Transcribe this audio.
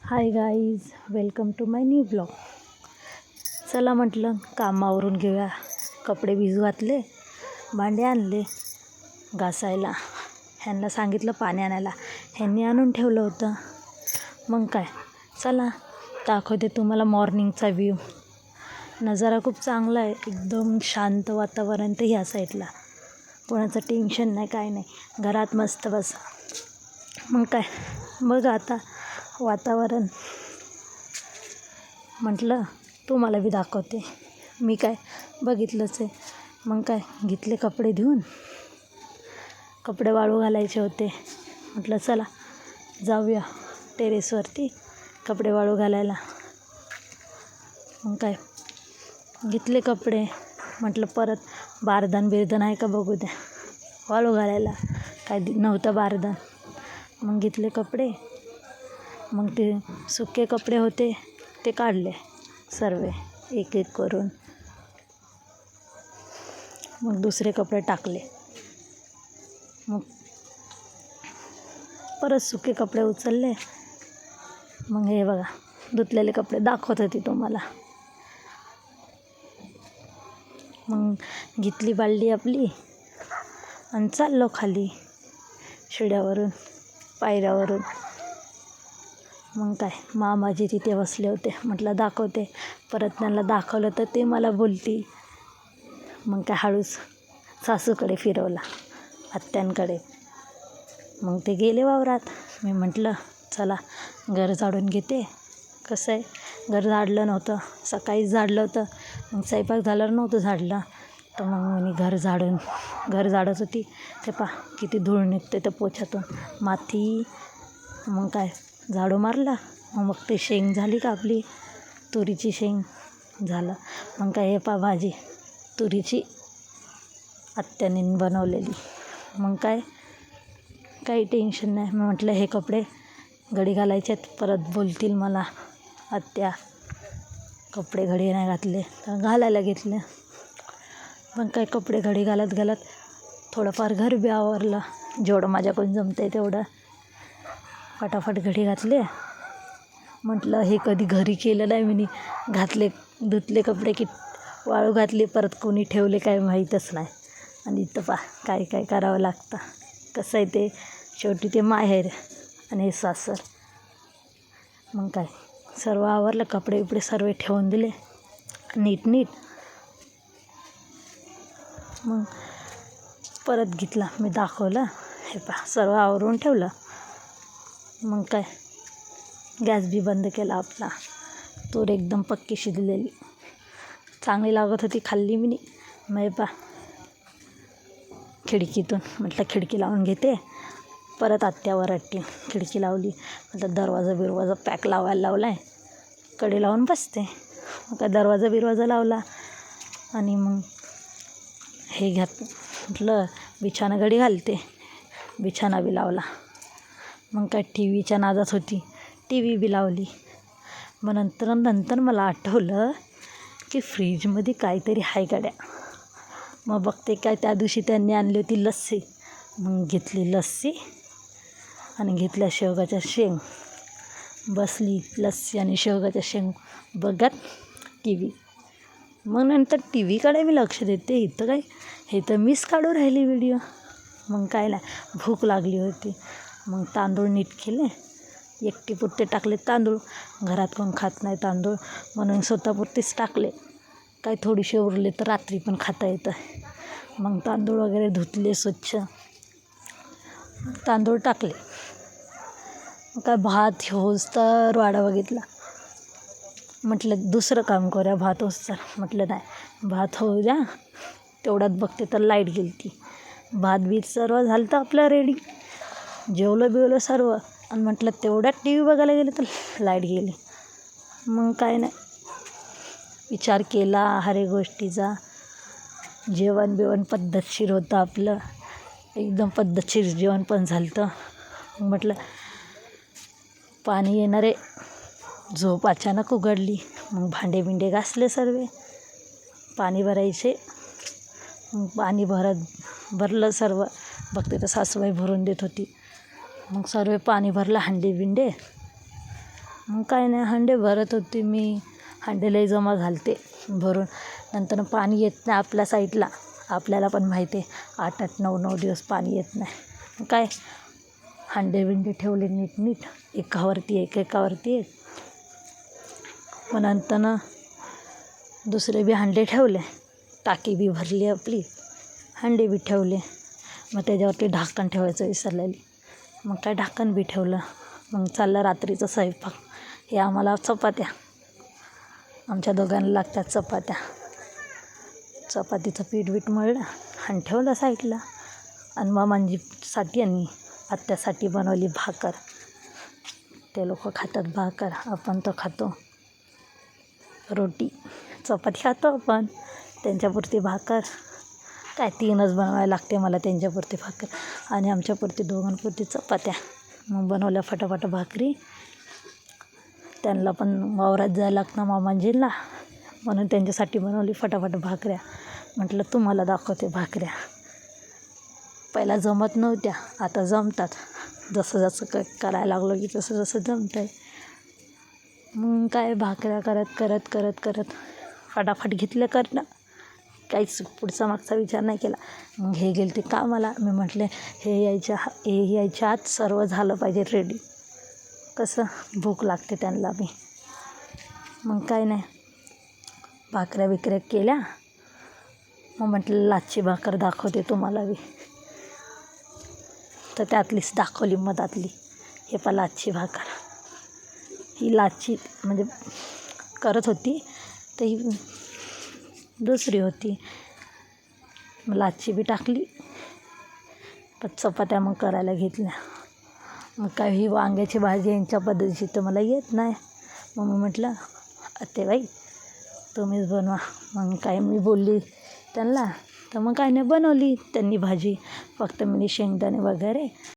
High guys, welcome to my new blog. चला म्हटलं कामावरून घेऊया. कपडे भिजू घातले, भांडे आणले घासायला. ह्यांना सांगितलं पाणी आणायला, ह्यांनी आणून ठेवलं होतं. मग काय, चला दाखवते तुम्हाला मॉर्निंगचा व्ह्यू. नजारा खूप चांगला आहे, एकदम शांत वातावरण. ते ह्या साईडला कोणाचं टेन्शन नाही, काय नाही, घरात मस्त बस. मग काय, बघ आता वातावरण. म्हटलं तुम्हाला बी दाखवते. मी काय बघितलंच आहे. मग काय, घेतले कपडे धुवून. कपडे वाळू घालायचे होते. म्हटलं चला जाऊया टेरेसवरती कपडे वाळू घालायला. मग काय, घेतले कपडे. म्हटलं परत बारदान बिरदान आहे का बघू द्या वाळू घालायला. काय नव्हतं बारदान. मग घेतले कपडे. मग ते सुके कपडे होते ते काढले सर्व एक एक करून. मग दुसरे कपडे टाकले. मग परत सुके कपडे उचलले. मग हे बघा धुतलेले कपडे दाखवत होते तुम्हाला. मग घेतली बाल्डी आपली आणि चाललो खाली शिड्यावरून पायऱ्यावरून. मग काय, मामाजी तिथे बसले होते. म्हटलं दाखवते. परत त्यांना दाखवलं तर ते मला बोलती. मग काय हळूच सासूकडे फिरवला, आत्यांकडे. मग ते गेले वावरात. मी म्हटलं चला घर झाडून घेते. कसं आहे, घर झाडलं नव्हतं, सकाळीच झाडलं होतं. मग स्वयंपाक झाल्यावर नव्हतं झाडलं. तर मग मी घर झाडत होती. ते किती धूळ निघते त्या पोछ्यातून, माती. मग काय झाडू मारला. मग ते शेंग झाली का आपली तुरीची शेंग झालं. मग काय हे भाजी तुरीची आत्याने बनवलेली. मग काय, काही टेन्शन नाही. मी म्हटलं हे कपडे घडी घालायचे आहेत, परत बोलतील मला आत्या कपडे घडी नाही घातले. तर घालायला घेतले. मग काय कपडे घडी घालत थोडंफार घर बी आवरलं, जेवढं माझ्याकडून जमतं आहे तेवढं. फटाफट घडी घातले. म्हटलं हे कधी घरी केलं नाही मी. घातले धुतले कपडे की वाळू घातले, परत कोणी ठेवले काय माहीतच नाही. आणि इथं काय काय करावं लागतं. कसं आहे ते, शेवटी ते माहेर आणि हे सासर. मग काय सर्व आवरलं, कपडे बिपडे सर्व ठेवून दिले नीट. मग परत घेतला, मी दाखवलं हे सर्व आवरून ठेवलं. मग काय गॅस बी बंद केला आपला. तूर एकदम पक्की शिजलेली चांगली लागत होती, खाल्ली मी. मग खिडकीतून म्हटलं खिडकी लावून घेते. परत आत्यावर अट्टी खिडकी लावली. म्हटलं दरवाजा पॅक लावायला लावला आहे, कडे लावून बसते. मग काय दरवाजा लावला. आणि मग हे म्हटलं बिछाना घडी घालते. बिछाना बी लावला. मग काय टी व्हीच्या नादात होती, टी व्ही बी लावली. मग नंतर मला आठवलं की फ्रीजमध्ये काहीतरी आहे गड्या. मग बघते काय, त्या दिवशी त्यांनी आणली होती लस्सी. मग घेतली लस्सी आणि घेतल्या शेवगाच्या शेंग. बसली लस्सी आणि शेवगाच्या शेंग बघत टी व्ही. मग नंतर टी व्हीकडे मी लक्ष देते. इथं काय, हे तर मीच काढू राहिली व्हिडिओ. मग काय नाही, भूक लागली होती. मग तांदूळ नीट केले. एकटीपुरते टाकले तांदूळ. घरात कोण खात नाही तांदूळ, म्हणून स्वतःपुरतेच टाकले. काय थोडीशी उरले तर रात्री पण खाता येतं. मग तांदूळ वगैरे धुतले स्वच्छ, तांदूळ टाकले. मग काय भात होस तर वाडा बघितला. म्हटलं दुसरं काम करूया भात होस तर. म्हटलं नाही, भात होऊ द्या. तेवढ्यात बघते तर लाईट गेली ती. भात बीत सर्व झालं तर आपलं रेडी. जेवलं सर्व. आणि म्हटलं तेवढ्यात टी व्ही बघायला गेले तर लाईट गेली. मग काय नाही, विचार केला हर एक गोष्टीचा. जेवण पद्धतशीर होतं आपलं, एकदम पद्धतशीर जेवण पण झालं होतं. मग म्हटलं पाणी येणारे, झोप अचानक उघडली. मग भांडे घासले सर्व, पाणी भरायचे. मग पाणी भरलं सर्व. बघते तर सासूबाई भरून देत होती. मग सर्व पाणी भरलं, हंडे मग काय नाही, हांडे भरत होती मी. हांडे लई जमा झालते भरून. नंतर पाणी येत नाही आपल्या साईडला. आपल्याला पण माहिती आहे 8-8, 9-9 दिवस पाणी येत नाही. मग काय हांडे बिंडे ठेवले नीट एकावरती एक. मग नंतर दुसरे बी हांडे ठेवले. टाकी बी भरली आपली, हांडे बी ठेवले. मग त्याच्यावरती ढाकण ठेवायचं विसरलेली. मग काय ढाकण बी ठेवलं. मग चाललं रात्रीचा स्वयंपाक. हे आम्हाला चपात्या, आमच्या दोघांना लागतात चपात्या. चपातीचं पीठ मळलं आणि ठेवलं साईडला. आणि मामांजीसाठी आणि आत्यासाठी बनवली भाकर. ते लोक खातात भाकर, आपण तर खातो रोटी. चपाती खातो आपण, त्यांच्यापुरती भाकर. काय 3च बनवायला लागते मला त्यांच्यापुरती भाकर आणि आमच्यापुरती दोघांपुरती चपात्या. मग बनवल्या फटाफट भाकरी. त्यांना पण वावरात जायला लागतं मामांजींना, म्हणून त्यांच्यासाठी बनवली फटाफट भाकऱ्या. म्हटलं तुम्हाला दाखवते भाकऱ्या. पहिला जमत नव्हत्या, आता जमतात. जसं करायला लागलो की तसं जमतं आहे. मग काय भाकऱ्या करत फटाफट घेतलं करणं. काहीच पुढचा मागचा विचार नाही केला. मग हे गेले ते कामाला. मी म्हटले हे यायच्या आत सर्व झालं पाहिजे रेडी. कसं भूक लागते त्यांना बी. मग काय नाही, भाकऱ्या बिकऱ्या केल्या. मग म्हटलं लाच्छी भाकर दाखवते तुम्हाला बी. तर त्यातलीच दाखवली मधातली. हे पण लाच्छी भाकर. ही लाच्छी म्हणजे करत होती तर ही दुसरी होती. मग लाच्छी बी टाकली. पण चपात्या मग करायला घेतल्या. मग काय ही वांग्याची भाजी यांच्या पद्धतीची तर मला येत नाही. मग मी म्हटलं आत्तेबाई तुम्हीच बनवा. मग काय मी बोलली त्यांना, तर मग काय नाही बनवली त्यांनी भाजी. फक्त मी शेंगदाणे वगैरे